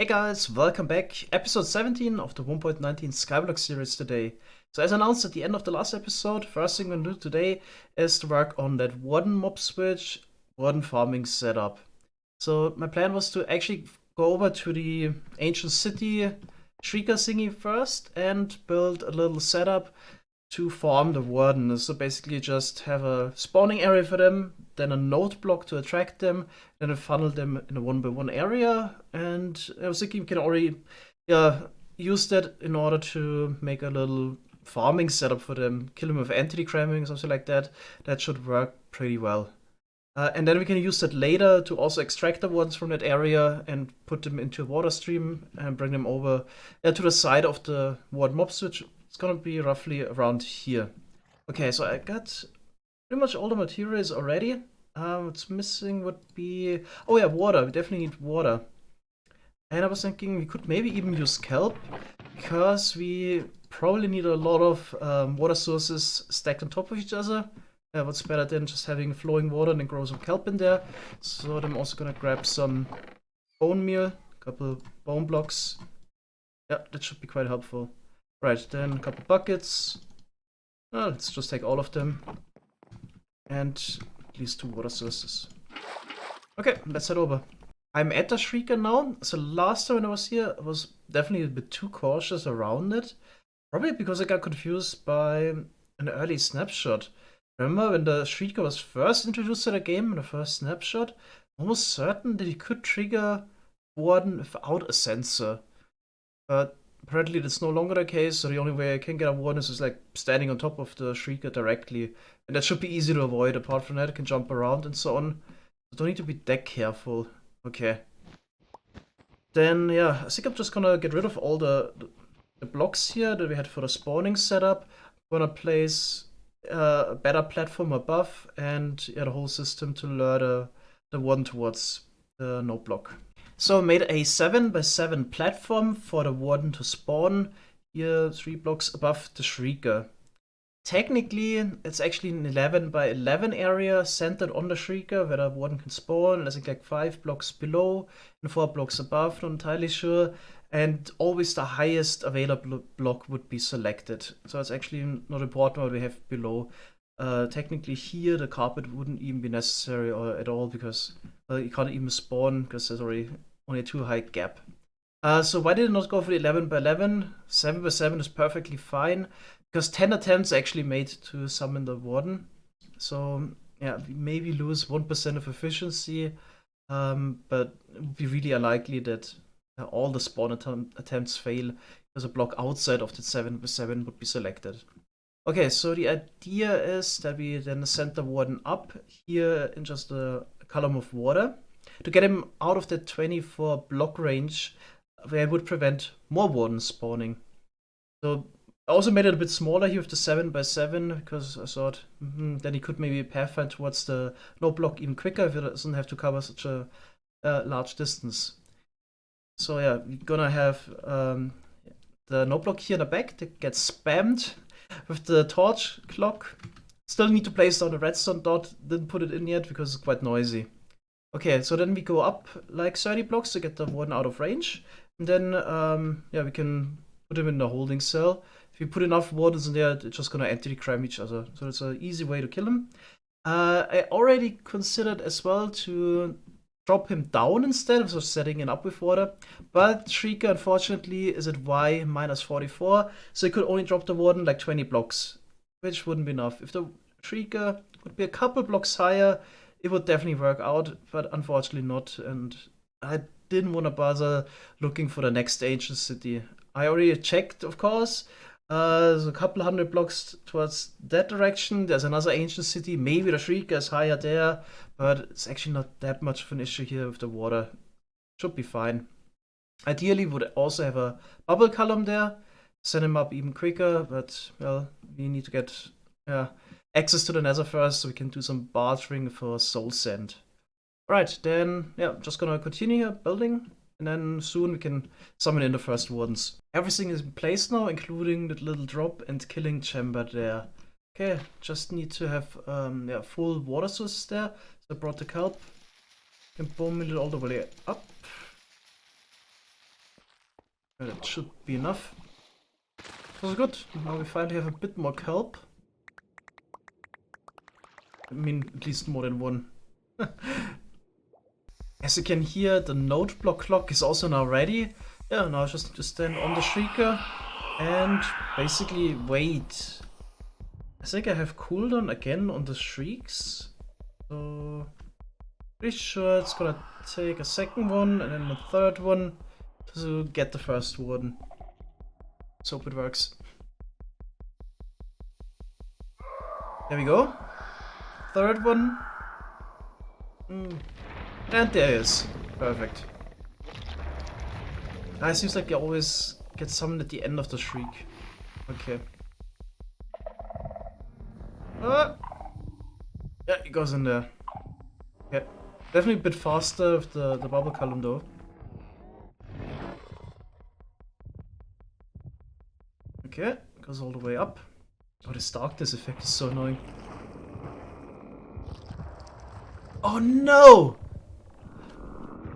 Guys, welcome back. Episode 17 of the 1.19 Skyblock series today. So as announced at the end of the last episode, first thing we're gonna do today is to work on that Warden mob switch, Warden farming setup. So my plan was to actually go over to the ancient city Shrieker thingy first and build a little setup to farm the Warden. So basically just have a spawning area for them, then a node block to attract them, then funnel them in a 1x1 area. And I was thinking we can already use that in order to make a little farming setup for them, kill them with entity cramming, something like that. That should work pretty well. And then we can use that later to also extract the Wardens from that area and put them into a water stream and bring them over to the side of the Warden mob switch. It's gonna be roughly around here. Okay, so I got pretty much all the materials already. What's missing would be... oh yeah, water. We definitely need water. And I was thinking we could maybe even use kelp, because we probably need a lot of water sources stacked on top of each other. What's better than just having flowing water and then grow some kelp in there. So I'm also gonna grab some bone meal, a couple bone blocks. Yeah, that should be quite helpful. Right, then a couple buckets. Let's just take all of them. And at least 2 water sources. Okay, let's head over. I'm at the Shrieker now. So last time when I was here, I was definitely a bit too cautious around it. Probably because I got confused by an early snapshot. Remember when the Shrieker was first introduced to the game in the first snapshot? Almost certain that you could trigger Warden without a sensor. But apparently that's no longer the case, so the only way I can get a Warden is like standing on top of the Shrieker directly. And that should be easy to avoid. Apart from that, I can jump around and so on. I don't need to be that careful. Okay. Then, yeah, I think I'm just gonna get rid of all the blocks here that we had for the spawning setup. I'm gonna place a better platform above and the whole system to lure the Warden towards the node block. So I made a 7x7 platform for the Warden to spawn here 3 blocks above the Shrieker. Technically, it's actually an 11x11 area centered on the Shrieker where the Warden can spawn. I think like 5 blocks below and 4 blocks above, not entirely sure. And always the highest available block would be selected. So it's actually not important what we have below. Technically here the carpet wouldn't even be necessary at all, because you can't even spawn because there's already only a too high gap. So why did I not go for the 11x11? 7x7 is perfectly fine, because 10 attempts actually made to summon the Warden. So yeah, we maybe lose 1% of efficiency, but it would be really unlikely that all the spawn attempts fail, because a block outside of the 7x7 would be selected. Okay, so the idea is that we then send the Warden up here in just a column of water to get him out of the 24 block range where it would prevent more Wardens spawning. So I also made it a bit smaller here with the 7x7, because I thought then he could maybe pathfind towards the node block even quicker if it doesn't have to cover such a large distance. So yeah, we're gonna have the node block here in the back that gets spammed with the torch clock. Still need to place down the redstone dot, didn't put it in yet because it's quite noisy. Okay, so then we go up like 30 blocks to get the Warden out of range. And then, yeah, we can put him in the holding cell. If you put enough Wardens in there, they're just gonna entity cram each other. So it's an easy way to kill him. I already considered as well to drop him down instead of setting it up with water. But Shrieker, unfortunately, is at Y -44. So he could only drop the Warden like 20 blocks, which wouldn't be enough. If the Shrieker would be a couple blocks higher, it would definitely work out, but unfortunately not. And I didn't want to bother looking for the next ancient city. I already checked, of course. There's a couple 100 blocks towards that direction. There's another ancient city. Maybe the Shrieker is higher there, but it's actually not that much of an issue here with the water. Should be fine. Ideally, would also have a bubble column there. Send him up even quicker, but well, we need to get access to the nether first so we can do some bartering for soul sand. Alright, then yeah, just gonna continue here building, and then soon we can summon in the first Wardens. Everything is in place now, including the little drop and killing chamber there. Okay, just need to have full water sources there. So I brought the kelp. Can bone mill it all the way up. That should be enough. That was good. Now we finally have a bit more kelp. I mean, at least more than one. As you can hear, the node block clock is also now ready. Yeah, now I just need to stand on the shrieker and basically wait. I think I have cooldown again on the shrieks. So pretty sure it's gonna take a second one and then a third one to get the first warden. Let's hope it works. There we go. Third one. And there it is. Perfect. It seems like they always get summoned at the end of the shriek. Okay. Yeah, he goes in there. Okay. Definitely a bit faster with the bubble column though. Okay, goes all the way up. Oh, this darkness effect is so annoying. Oh no!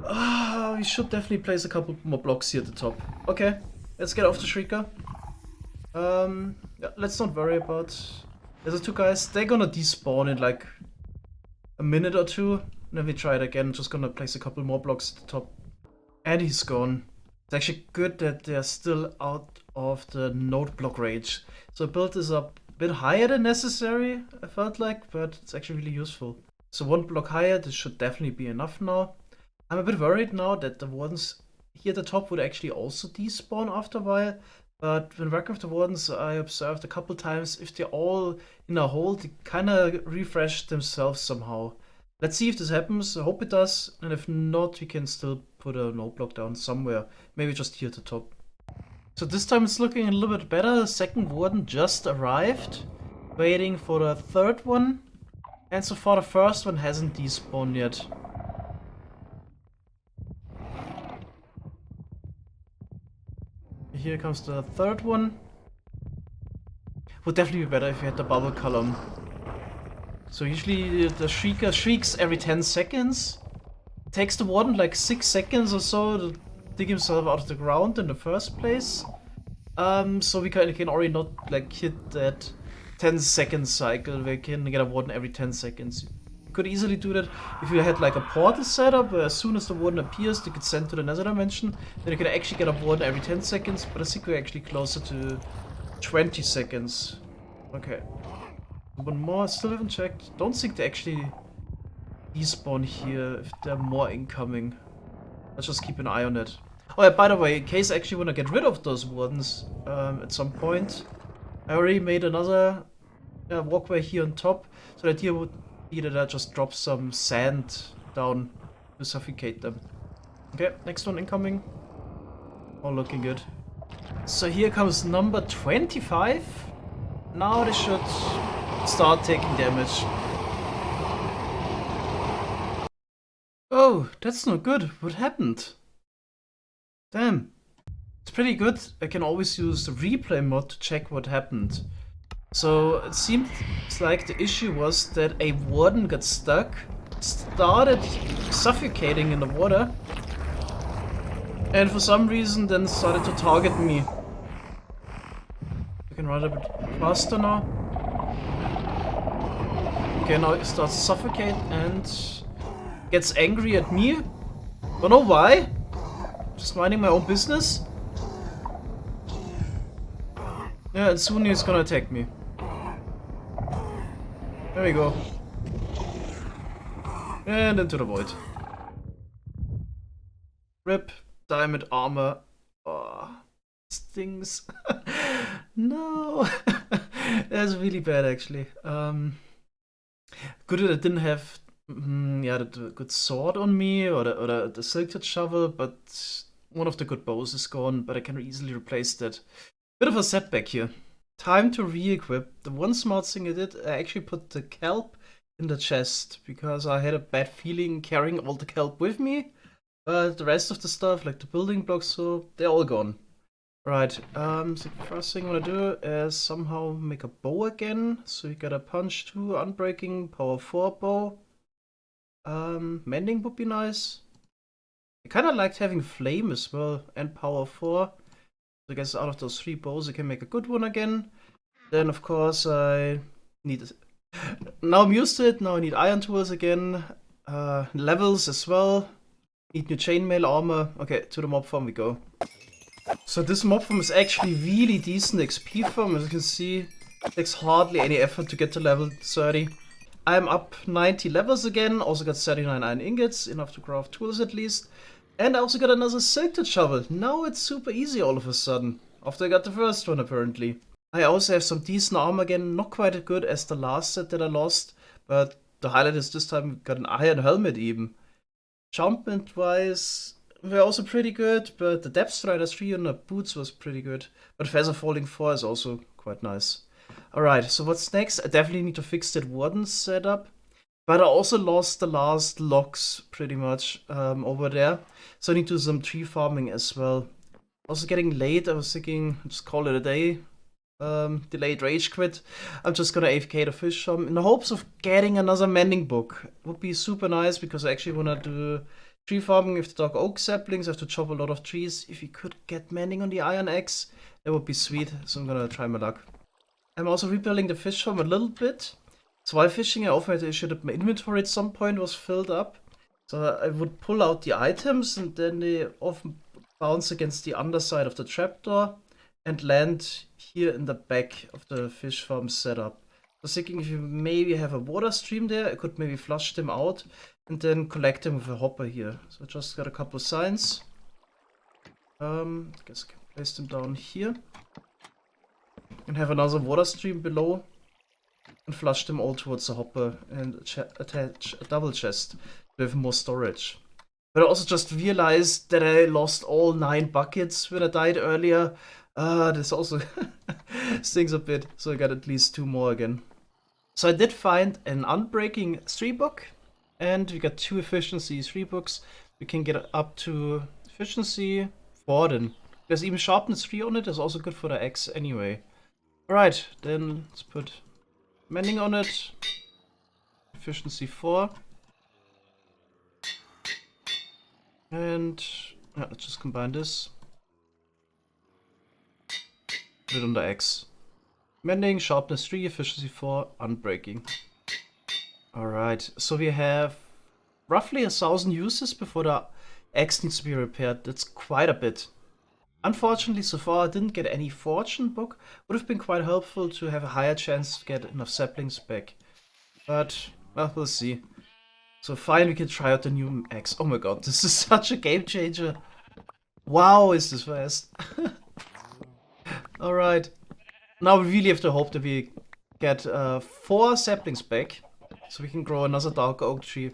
Ah, we should definitely place a couple more blocks here at the top. Okay, let's get off the shrieker. Yeah, let's not worry about. There's the two guys. They're gonna despawn in like a minute or two. And then we try it again. Just gonna place a couple more blocks at the top. And he's gone. It's actually good that they're still out of the node block range. So I built this up a bit higher than necessary, I felt like, but it's actually really useful. So one block higher, this should definitely be enough now. I'm a bit worried now that the wardens here at the top would actually also despawn after a while. But when working with the wardens, I observed a couple times if they're all in a hole, they kind of refresh themselves somehow. Let's see if this happens. I hope it does. And if not, we can still put a node block down somewhere. Maybe just here at the top. So this time it's looking a little bit better. The second warden just arrived. Waiting for the third one. And so far the first one hasn't despawned yet. Here comes the third one. Would definitely be better if you had the bubble column. So usually the shrieker shrieks every 10 seconds. It takes the warden like 6 seconds or so to dig himself out of the ground in the first place. So we can already not like hit that 10-second cycle. We can get a warden every 10 seconds. You could easily do that if you had like a portal setup where as soon as the warden appears, they get sent to the nether dimension. Then you can actually get a warden every 10 seconds, but I think we're actually closer to 20 seconds. Okay. One more, still haven't checked. Don't think they actually despawn here if there are more incoming. Let's just keep an eye on it. Oh yeah, by the way, in case I actually want to get rid of those wardens at some point, I already made another walkway here on top. So the idea would be that I just drop some sand down to suffocate them. Okay, next one incoming. All looking good. So here comes number 25. Now they should start taking damage. Oh, that's not good. What happened? Damn. It's pretty good. I can always use the replay mod to check what happened. So it seems like the issue was that a warden got stuck, started suffocating in the water, and for some reason then started to target me. I can run a bit faster now. Okay, now it starts to suffocate and gets angry at me. Don't know why. Just minding my own business. Yeah, and soon he's gonna attack me. There we go. And into the void. Rip, diamond armor. Oh, stings. No. That's really bad actually. Good that I didn't have the good sword on me or the silk shovel, but one of the good bows is gone, but I can easily replace that. Bit of a setback here. Time to re-equip. The one smart thing I did, I actually put the kelp in the chest because I had a bad feeling carrying all the kelp with me. But the rest of the stuff, like the building blocks, so they're all gone. Right, so the first thing I want to do is somehow make a bow again. So we got a punch 2, unbreaking, power 4 bow. Mending would be nice. I kind of liked having flame as well and power 4. I guess out of those 3 bows, I can make a good one again. Then, of course, I need... Now I'm used to it. Now I need iron tools again. Levels as well. Need new chainmail armor. Okay, to the mob farm we go. So this mob farm is actually really decent XP farm. As you can see, it takes hardly any effort to get to level 30. I'm up 90 levels again. Also got 39 iron ingots, enough to craft tools at least. And I also got another silk shovel. Now it's super easy all of a sudden. After I got the first one apparently. I also have some decent armor again. Not quite as good as the last set that I lost. But the highlight is this time we got an iron helmet even. Jumpment wise, we're also pretty good. But the Depth Strider 3 on the boots was pretty good. But Feather Falling 4 is also quite nice. Alright, so what's next? I definitely need to fix that Warden setup. But I also lost the last logs pretty much over there. So I need to do some tree farming as well. Also getting late, I was thinking, just call it a day. Delayed rage quit. I'm just gonna AFK the fish farm in the hopes of getting another mending book. Would be super nice because I actually wanna do tree farming with the dark oak saplings. I have to chop a lot of trees. If you could get mending on the iron axe, that would be sweet. So I'm gonna try my luck. I'm also rebuilding the fish farm a little bit. So while fishing, I often had the issue that my inventory at some point was filled up. So I would pull out the items and then they often bounce against the underside of the trapdoor and land here in the back of the fish farm setup. I was thinking if you maybe have a water stream there, I could maybe flush them out and then collect them with a hopper here. So I just got a couple of signs. I guess I can place them down here. And have another water stream below. And flush them all towards the hopper and attach a double chest with more storage. But I also just realized that I lost all 9 buckets when I died earlier. This also stings a bit, so I got at least 2 more again. So I did find an Unbreaking 3 book, and we got 2 efficiency 3 books. We can get up to efficiency Warden. There's even sharpness 3 on it, that's also good for the axe anyway. Alright, then let's put mending on it. Efficiency 4. And yeah, let's just combine this. Put it on the X. Mending, sharpness 3, efficiency 4, unbreaking. Alright, so we have roughly 1,000 uses before the X needs to be repaired. That's quite a bit. Unfortunately, so far I didn't get any fortune book. Would have been quite helpful to have a higher chance to get enough saplings back. But, well, we'll see. So fine, we can try out the new X. Oh my god, this is such a game changer. Wow, is this fast. Alright. Now we really have to hope that we get 4 saplings back. So we can grow another dark oak tree.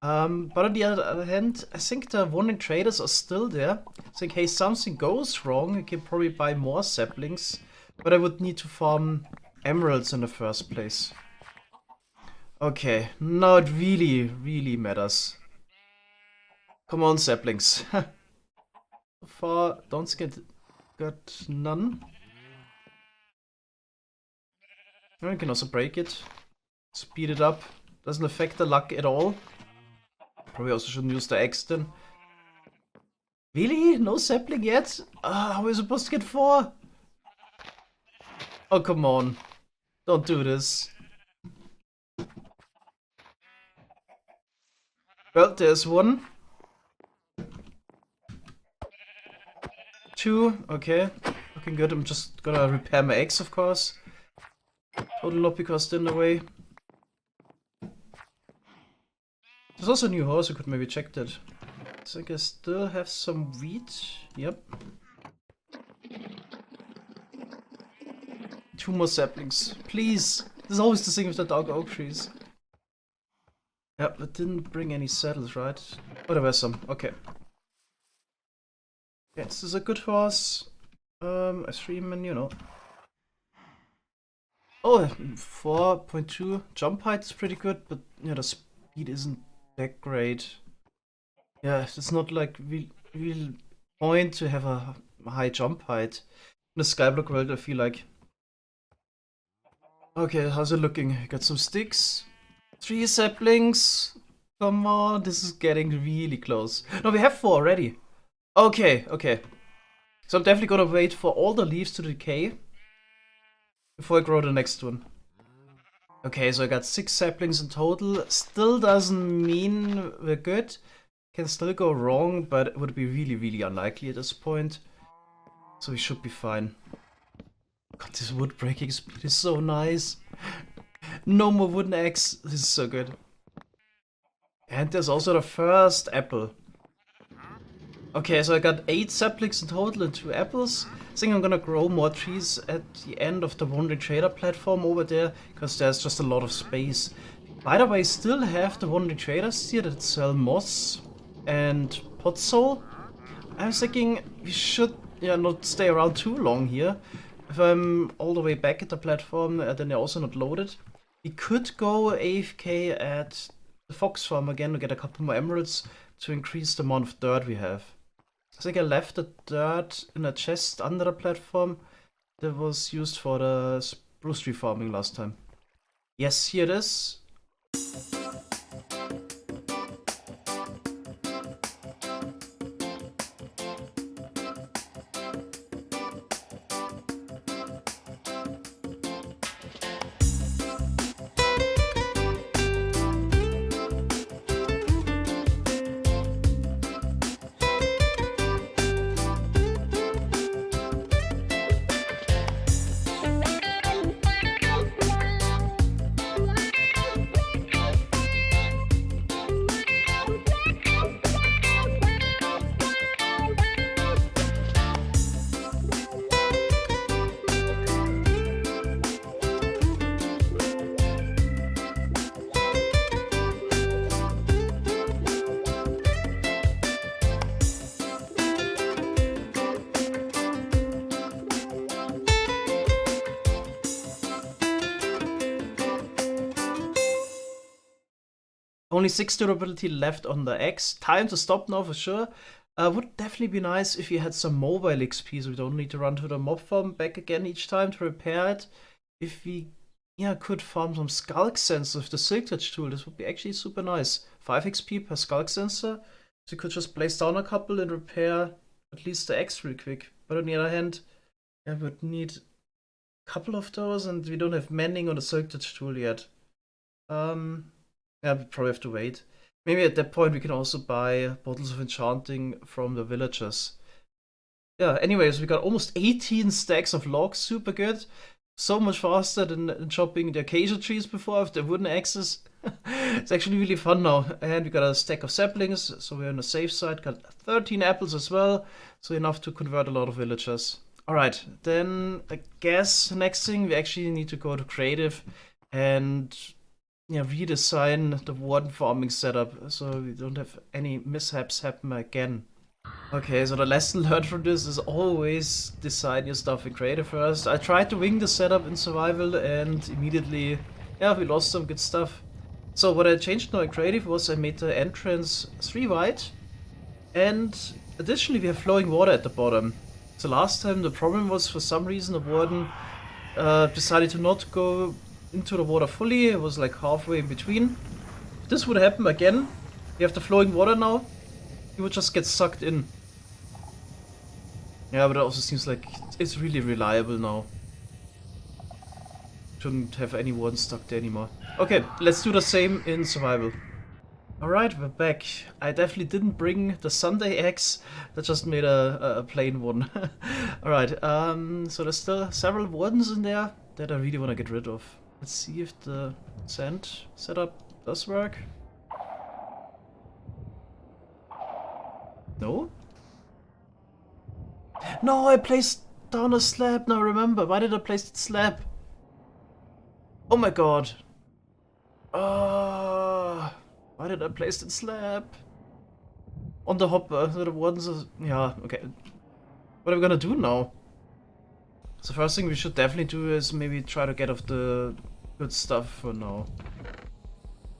But on the other hand, I think the wandering traders are still there. I think, hey, something goes wrong, I can probably buy more saplings. But I would need to farm emeralds in the first place. Okay, now it really, really matters. Come on, saplings. So far, don't get got none. I can also break it. Speed it up. Doesn't affect the luck at all. Probably also shouldn't use the axe then. Really? No sapling yet? How are we supposed to get 4? Oh, come on. Don't do this. Well, there's 1. 2, okay. Looking good. I'm just gonna repair my axe, of course. Totally not because they're in the way. There's also a new horse, I could maybe check that. I think I still have some wheat. Yep. 2 more saplings. Please! There's always the thing with the dark oak trees. Yep, but didn't bring any saddles, right? Oh, there were some. Okay. Yeah, this is a good horse. A 3-man, you know. Oh, 4.2 jump height is pretty good, but yeah, the speed isn't that great. Yeah, it's not like real point to have a high jump height. In the Skyblock world, I feel like. Okay, how's it looking? Got some sticks. 3 saplings. Come on, this is getting really close. No, we have 4 already. Okay, okay. So I'm definitely gonna wait for all the leaves to decay before I grow the next one. Okay, so I got 6 saplings in total. Still doesn't mean we're good. Can still go wrong, but it would be really, really unlikely at this point. So we should be fine. God, this wood breaking speed is so nice. No more wooden eggs. This is so good. And there's also the first apple. Okay, so I got 8 saplings in total and 2 apples. I think I'm gonna grow more trees at the end of the Wandering Trader platform over there, because there's just a lot of space. By the way, still have the Wandering Traders here that sell moss and pot soul. I was thinking we should not stay around too long here. If I'm all the way back at the platform, then they're also not loaded. We could go AFK at the fox farm again to get a couple more emeralds to increase the amount of dirt we have. I think I left the dirt in a chest under the platform that was used for the spruce tree farming last time. Yes, here it is. Only 6 durability left on the X. Time to stop now for sure. Would definitely be nice if you had some mobile XP so we don't need to run to the mob farm back again each time to repair it. If we could farm some skulk sensor with the silk touch tool, this would be actually super nice. 5 XP per skulk sensor. So you could just place down a couple and repair at least the X real quick. But on the other hand, I would need a couple of those and we don't have mending on the silk touch tool yet. Yeah, we probably have to wait. Maybe at that point we can also buy bottles of enchanting from the villagers. Yeah, anyways, we got almost 18 stacks of logs, super good. So much faster than chopping the acacia trees before with the wooden axes. It's actually really fun now. And we got a stack of saplings, so we're on the safe side. Got 13 apples as well, so enough to convert a lot of villagers. Alright, then I guess next thing we actually need to go to creative and redesign the warden farming setup so we don't have any mishaps happen again. Okay, so the lesson learned from this is always design your stuff in creative first. I tried to wing the setup in survival and immediately, we lost some good stuff. So what I changed now in creative was I made the entrance 3 wide and additionally we have flowing water at the bottom. So last time the problem was for some reason the warden decided to not go into the water fully. It was like halfway in between. If this would happen again, we have the flowing water now, he would just get sucked in. Yeah, but it also seems like it's really reliable now. Shouldn't have any warden stuck there anymore. Okay, let's do the same in survival. Alright, we're back. I definitely didn't bring the Sunday eggs. That just made a plain one. Alright, so there's still several wardens in there that I really want to get rid of. Let's see if the sand setup does work. No? No, I placed down a slab. Now remember, why did I place the slab? Oh my god. Why did I place the slab? On the hopper, so the ones yeah, okay. What are we gonna do now? So first thing we should definitely do is maybe try to get off the good stuff for now.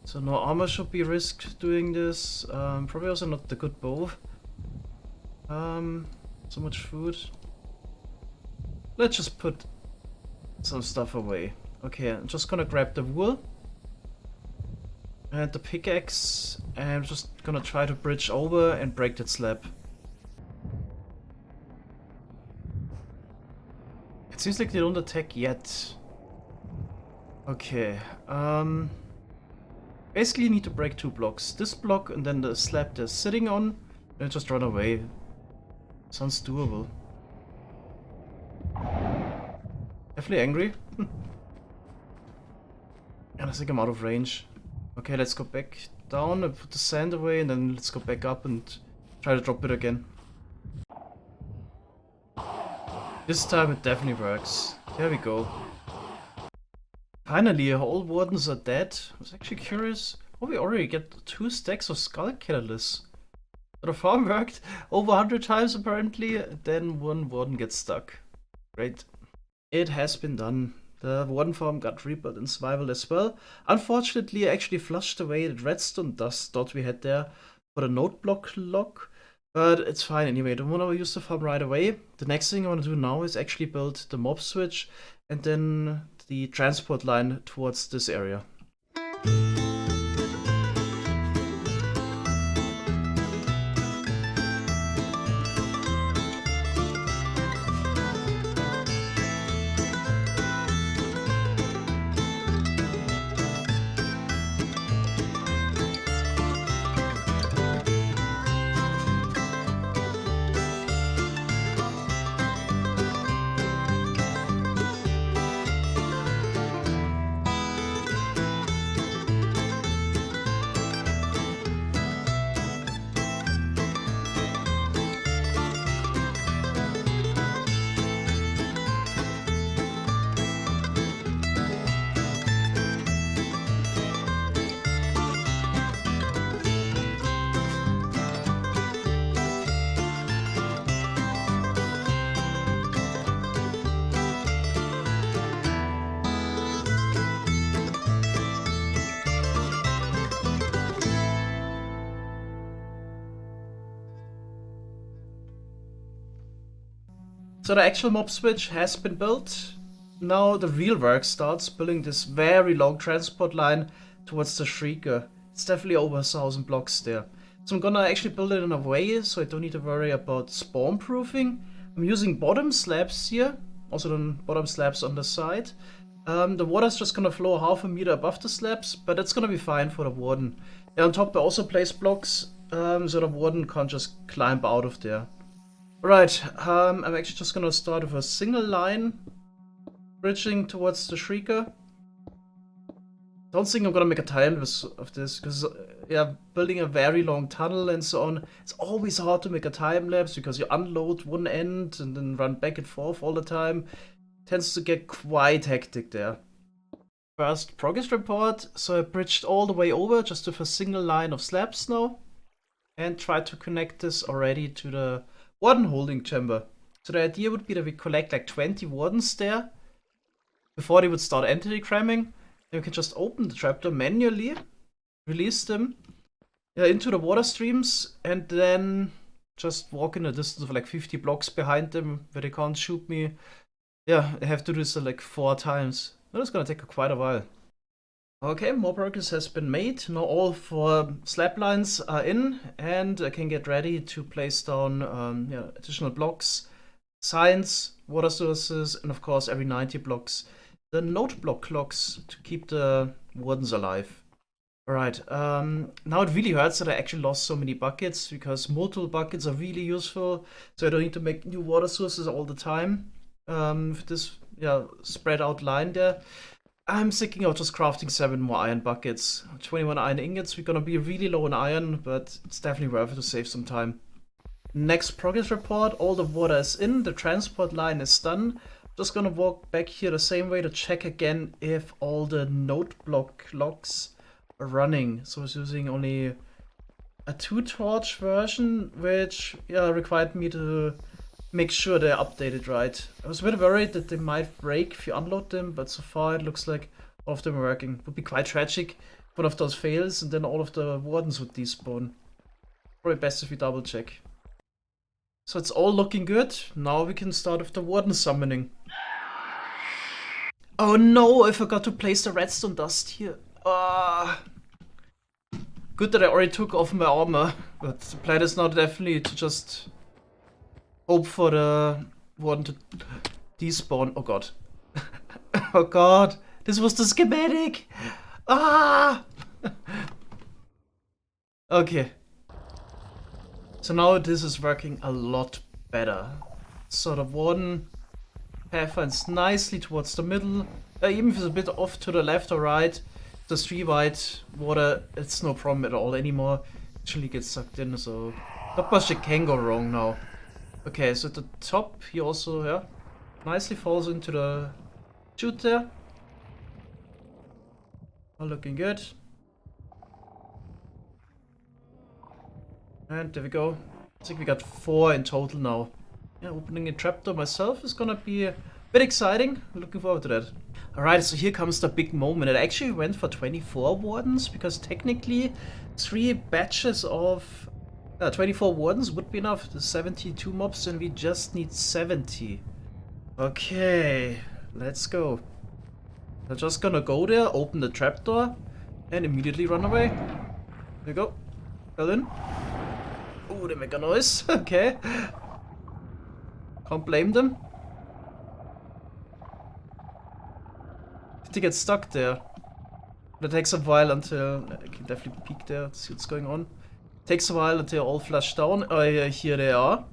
So no armor should be risked doing this. Probably also not the good bow. So much food. Let's just put some stuff away. Okay, I'm just gonna grab the wool and the pickaxe and I'm just gonna try to bridge over and break that slab. seems like they don't attack yet. Okay. Basically you need to break 2 blocks. This block and then the slab they're sitting on. And just run away. Sounds doable. Definitely angry. And I think I'm out of range. Okay, let's go back down and put the sand away, and then let's go back up and try to drop it again. This time it definitely works. There we go. Finally, all wardens are dead. I was actually curious. Oh, we already get 2 stacks of skull catalysts. So the farm worked over 100 times apparently, then 1 warden gets stuck. Great. It has been done. The warden farm got rebuilt in survival as well. Unfortunately, I actually flushed away the redstone dust dot we had there for the node block lock. But it's fine anyway, I don't want to use the farm right away. The next thing I want to do now is actually build the mob switch and then the transport line towards this area. So the actual mob switch has been built. Now the real work starts, building this very long transport line towards the Shrieker. It's definitely over 1,000 blocks there. So I'm gonna actually build it in a way so I don't need to worry about spawn proofing. I'm using bottom slabs here, also the bottom slabs on the side. The water's just gonna flow 1/2 meter above the slabs, but it's gonna be fine for the warden. And on top I also place blocks so the warden can't just climb out of there. Right, I'm actually just gonna start with a single line bridging towards the Shrieker. Don't think I'm gonna make a time lapse of this, because yeah, building a very long tunnel and so on, it's always hard to make a time lapse because you unload one end and then run back and forth all the time. Tends to get quite hectic there. First progress report. So I bridged all the way over just with a single line of slabs now, and tried to connect this already to the warden holding chamber. So the idea would be that we collect like 20 wardens there before they would start entity cramming. Then we can just open the trapdoor manually, release them into the water streams, and then just walk in a distance of like 50 blocks behind them where they can't shoot me. Yeah, I have to do this like 4 times. That's gonna take quite a while. Okay, more progress has been made. Now all 4 slab lines are in, and I can get ready to place down additional blocks, signs, water sources, and of course every 90 blocks the node block clocks to keep the wardens alive. Alright, now it really hurts that I actually lost so many buckets, because multiple buckets are really useful, so I don't need to make new water sources all the time. With this spread out line there. I'm thinking of just crafting 7 more iron buckets. 21 iron ingots, we're gonna be really low on iron, but it's definitely worth it to save some time. Next progress report, all the water is in, the transport line is done. Just gonna walk back here the same way to check again if all the node block locks are running. So I was using only a 2-torch version, which required me to make sure they're updated right. I was a bit worried that they might break if you unload them, but so far it looks like all of them are working. Would be quite tragic if one of those fails and then all of the wardens would despawn. Probably best if we double check. So it's all looking good. Now we can start with the warden summoning. Oh no, I forgot to place the redstone dust here. Good that I already took off my armor, but the plan is now definitely to just hope for the warden to despawn. Oh god. Oh god. This was the schematic. Ah! Okay. So now this is working a lot better. So the warden pathfinds nicely towards the middle. Even if it's a bit off to the left or right, the 3 white water, it's no problem at all anymore. Actually gets sucked in, so not much that can go wrong now. Okay, so at the top he also, yeah, nicely falls into the chute there. All looking good. And there we go. I think we got 4 in total now. Yeah, opening a trapdoor myself is gonna be a bit exciting. Looking forward to that. Alright, so here comes the big moment. It actually went for 24 wardens, because technically 3 batches of 24 wardens would be enough. The 72 mobs, and we just need 70. Okay, let's go. I'm just gonna go there, open the trapdoor, and immediately run away. There you go. Fell in. Oh, they make a noise. Okay. Can't blame them. Did they get stuck there? It takes a while until... I can definitely peek there, see what's going on. Takes a while until all flush down. Oh yeah, here they are.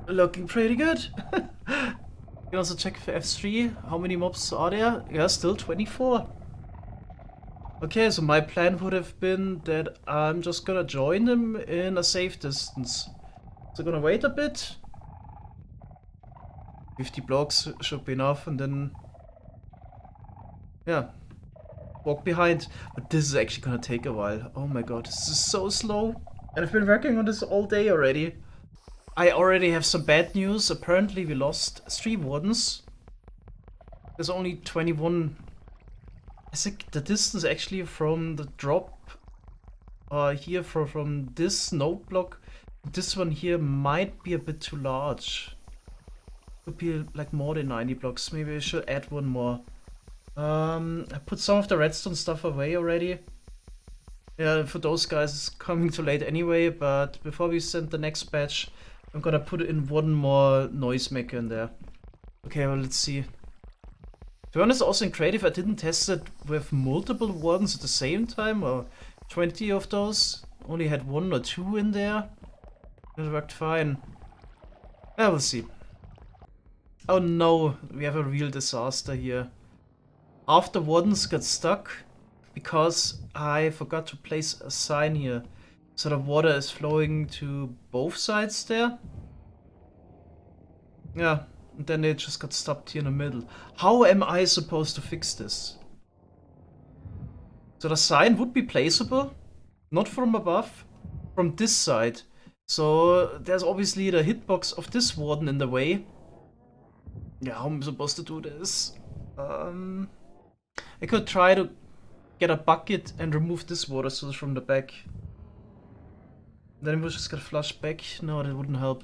Looking pretty good. You can also check for F3. How many mobs are there? Yeah, still 24. Okay, so my plan would have been that I'm just gonna join them in a safe distance. So gonna wait a bit. 50 blocks should be enough, and then... yeah, walk behind. But this is actually gonna take a while. Oh my god, this is so slow. And I've been working on this all day already. I already have some bad news. Apparently we lost 3 wardens. There's only 21. I think the distance actually from the drop here from this node block, this one here might be a bit too large. Could be like more than 90 blocks. Maybe I should add one more. I put some of the redstone stuff away already. Yeah, for those guys it's coming too late anyway, but before we send the next batch, I'm gonna put in one more noisemaker in there. Okay, well, let's see. To be honest, also in creative, I didn't test it with multiple wardens at the same time, or 20 of those. Only had 1 or 2 in there. It worked fine. Yeah, we'll see. Oh no, we have a real disaster here. Half the wardens got stuck because I forgot to place a sign here. So the water is flowing to both sides there. Yeah, and then they just got stopped here in the middle. How am I supposed to fix this? So the sign would be placeable, not from above, from this side. So there's obviously the hitbox of this warden in the way. Yeah, how am I supposed to do this? I could try to get a bucket and remove this water source from the back. Then it was just gonna flush back. No, that wouldn't help.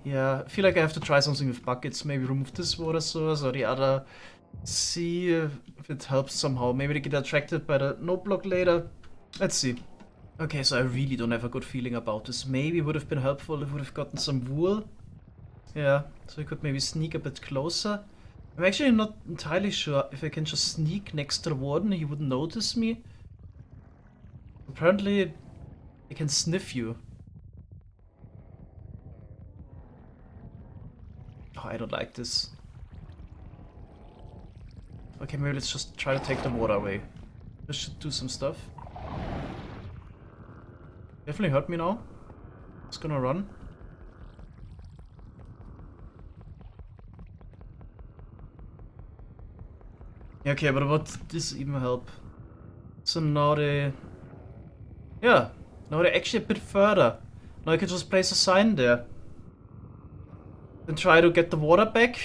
Yeah, I feel like I have to try something with buckets. Maybe remove this water source or the other. See if it helps somehow. Maybe they get attracted by the node block later. Let's see. Okay, so I really don't have a good feeling about this. Maybe it would have been helpful if we would have gotten some wool. Yeah, so we could maybe sneak a bit closer. I'm actually not entirely sure if I can just sneak next to the warden, he wouldn't notice me. Apparently, it can sniff you. Oh, I don't like this. Okay, maybe let's just try to take the water away. This should do some stuff. Definitely hurt me now. Just gonna run. Okay, but what did this even help? So now they... yeah, now they're actually a bit further. Now I can just place a sign there. And try to get the water back.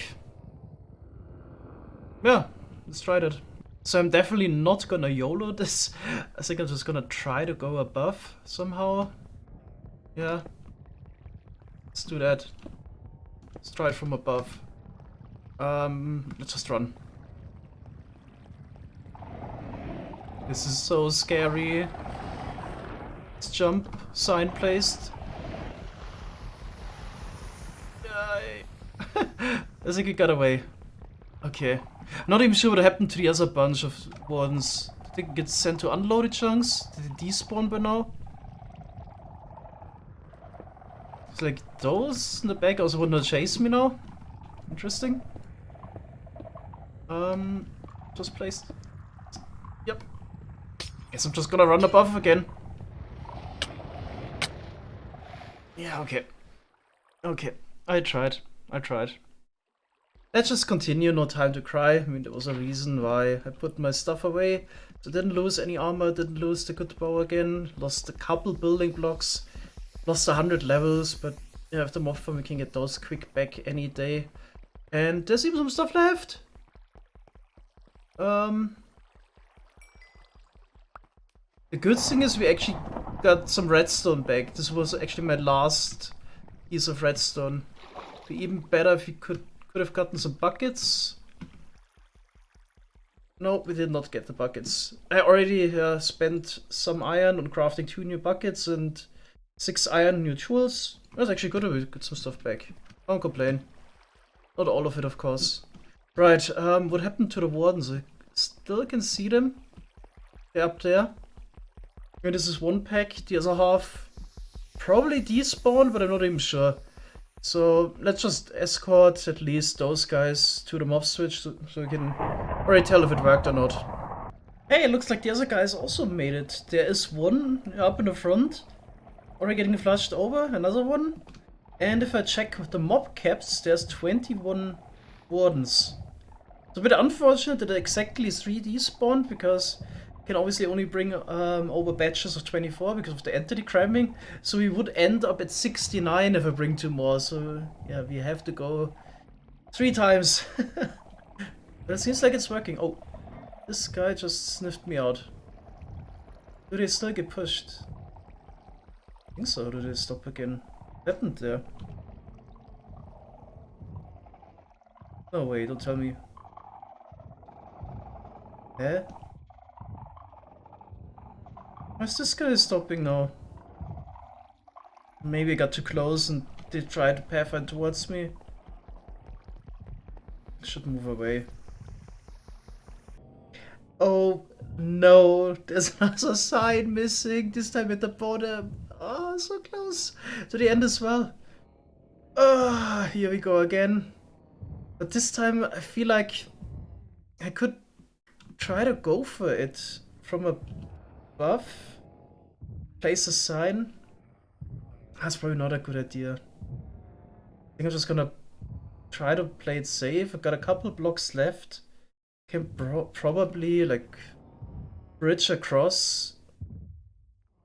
Yeah, let's try that. So I'm definitely not gonna YOLO this. I think I'm just gonna try to go above somehow. Yeah. Let's do that. Let's try it from above. Let's just run. This is so scary. Let's jump. Sign placed. I think it got away. Okay. Not even sure what happened to the other bunch of wardens. Did they get sent to unloaded chunks? Did they despawn by now? It's like those in the back also want to chase me now. Interesting. Just placed. Yep. Guess I'm just gonna run above again. Yeah, okay. Okay. I tried. Let's just continue, no time to cry. I mean, there was a reason why I put my stuff away. So didn't lose any armor, didn't lose the good bow again. Lost a couple building blocks. Lost 100 levels, but you have the mob farm, we can get those quick back any day. And there's even some stuff left. The good thing is we actually got some redstone back. This was actually my last piece of redstone. It'd be even better if we could have gotten some buckets. No, we did not get the buckets. I already spent some iron on crafting 2 new buckets and 6 iron new tools. That's actually good if we get some stuff back. Don't complain. Not all of it, of course. Right, what happened to the wardens? I still can see them. They're up there. I mean, this is one pack, the other half probably despawned, but I'm not even sure. So let's just escort at least those guys to the mob switch so we can already tell if it worked or not. Hey, it looks like the other guys also made it. There is one up in the front, already getting flushed over, another one. And if I check with the mob caps, there's 21 wardens. It's a bit unfortunate that exactly 3 despawned, because you can obviously only bring over batches of 24 because of the entity cramming. So we would end up at 69 if I bring 2 more. So yeah, we have to go 3 times. But it seems like it's working. Oh, this guy just sniffed me out. Do they still get pushed? I think so. Do they stop again? What happened there? No way, don't tell me. Eh? Why's this guy stopping now? Maybe I got too close and they tried to pathfind towards me. I should move away. Oh no, there's another sign missing, this time at the bottom. Oh, so close to the end as well. Ah, here we go again. But this time I feel like I could try to go for it from above. Place a sign. That's probably not a good idea. I think I'm just gonna try to play it safe. I've got a couple blocks left. Can probably like bridge across.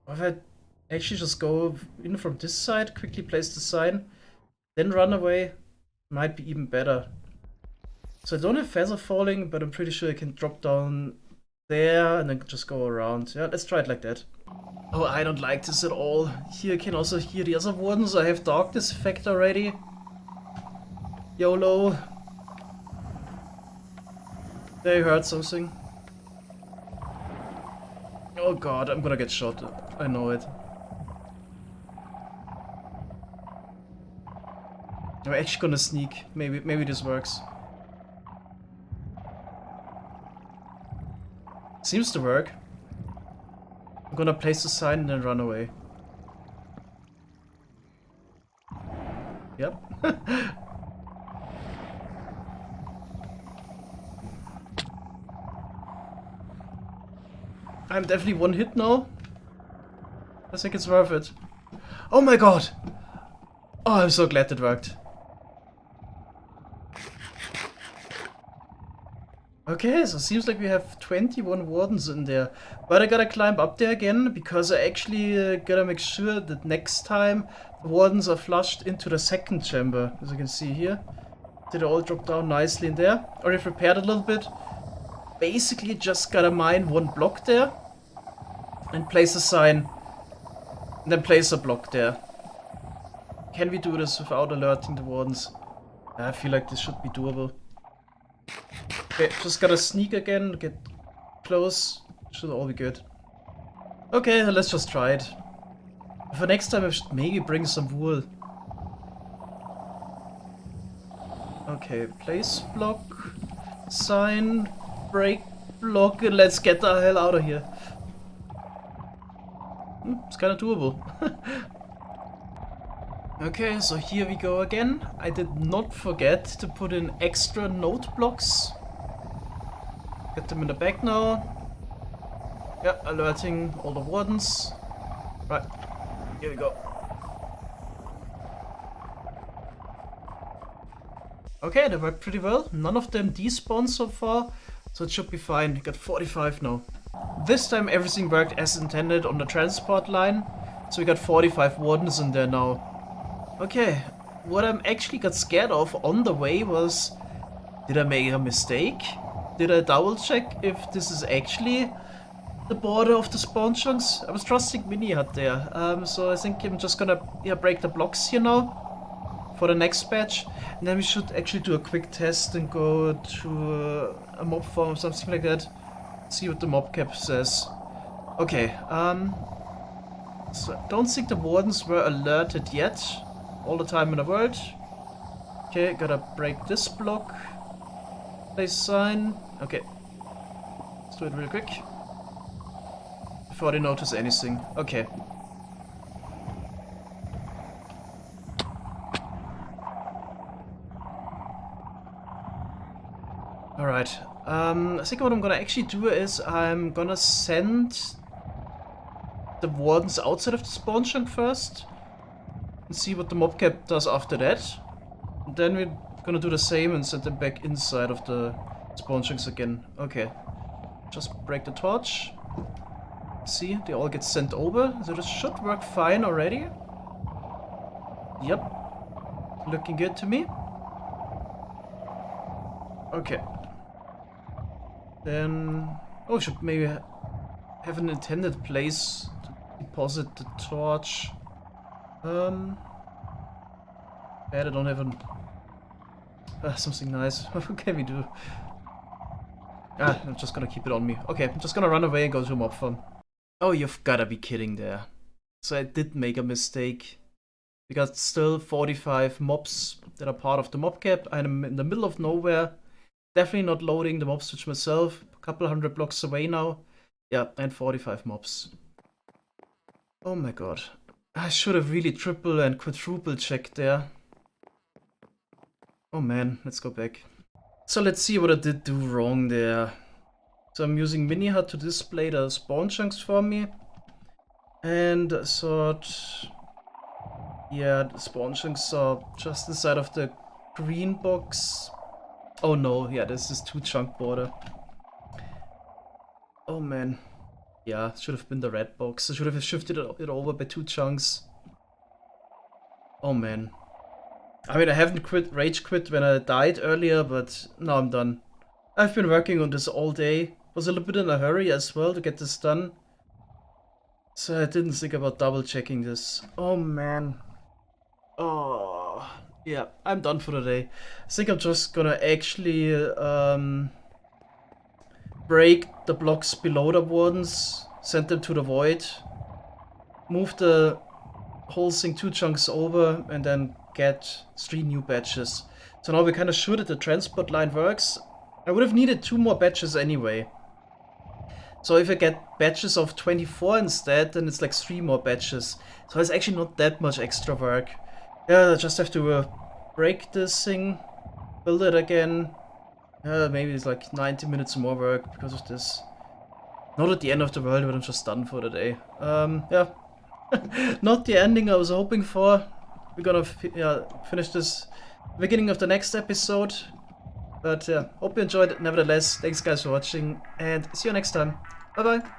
Or if I actually just go in from this side, quickly place the sign, then run away, might be even better. So I don't have feather falling, but I'm pretty sure I can drop down there and then just go around. Yeah, let's try it like that. Oh, I don't like this at all. Here I can also hear the other wardens. I have darkness effect already. YOLO. They heard something. Oh god, I'm gonna get shot. I know it. I'm actually gonna sneak. Maybe this works. Seems to work. I'm gonna place the sign and then run away. Yep. I'm definitely 1 hit now. I think it's worth it. Oh my god! Oh, I'm so glad that worked. Okay, so it seems like we have 21 wardens in there. But I gotta climb up there again, because I actually gotta make sure that next time the wardens are flushed into the second chamber. As you can see here. Did all drop down nicely in there. Already prepared a little bit. Basically just gotta mine 1 block there. And place a sign. And then place a block there. Can we do this without alerting the wardens? I feel like this should be doable. Okay, just gotta sneak again, get close. Should all be good. Okay, let's just try it. For next time I should maybe bring some wool. Okay, place block, sign, break block, and let's get the hell out of here. It's kind of doable. Okay, so here we go again. I did not forget to put in extra note blocks. Get them in the back now. Yeah, alerting all the wardens. Right, here we go. Okay, they worked pretty well. None of them despawned so far, so it should be fine. We got 45 now. This time everything worked as intended on the transport line, so we got 45 wardens in there now. Okay, what I actually got scared of on the way was, did I make a mistake? Did I double check if this is actually the border of the spawn chunks? I was trusting Mini Hut there, so I think I'm just gonna break the blocks here now for the next batch, and then we should actually do a quick test and go to a mob farm or something like that. See what the mob cap says. Okay, so I don't think the wardens were alerted yet. All the time in the world. Okay, gotta break this block. Place sign. Okay. Let's do it real quick. Before they notice anything. Okay. Alright. I think what I'm gonna actually do is I'm gonna send the wardens outside of the spawn chunk first. And see what the mob cap does after that. And then we're gonna do the same and send them back inside of the spawn chunks again. Okay. Just break the torch. See, they all get sent over. So this should work fine already. Yep. Looking good to me. Okay. Then... oh, we should maybe have an intended place to deposit the torch. Bad I don't have an... something nice. What can we do? I'm just gonna keep it on me. Okay, I'm just gonna run away and go to a mob farm. Oh, you've gotta be kidding there. So I did make a mistake. We got still 45 mobs that are part of the mob cap. I'm in the middle of nowhere. Definitely not loading the mob switch myself. A couple hundred blocks away now. Yeah, and 45 mobs. Oh my god. I should have really triple and quadruple checked there. Oh man, let's go back. So let's see what I did do wrong there. So I'm using Mini Hut to display the spawn chunks for me. And I thought... yeah, the spawn chunks are just inside of the green box. Oh no, yeah, this is 2 chunk border. Oh man. Yeah, should have been the red box. I should have shifted it over by 2 chunks. Oh man. I mean, I haven't rage quit when I died earlier, but now I'm done. I've been working on this all day. Was a little bit in a hurry as well to get this done. So I didn't think about double checking this. Oh man. Oh. Yeah, I'm done for the day. I think I'm just gonna actually break the blocks below the wardens, send them to the void, move the whole thing 2 chunks over, and then get 3 new batches. So now we're kind of sure that the transport line works. I would have needed 2 more batches anyway. So if I get batches of 24 instead, then it's like 3 more batches. So it's actually not that much extra work. Yeah, I just have to break this thing, build it again. Maybe it's like 90 minutes more work because of this. Not at the end of the world, but I'm just done for the day. Yeah. Not the ending I was hoping for. We're gonna finish this beginning of the next episode. But yeah, hope you enjoyed it nevertheless. Thanks guys for watching and see you next time. Bye bye.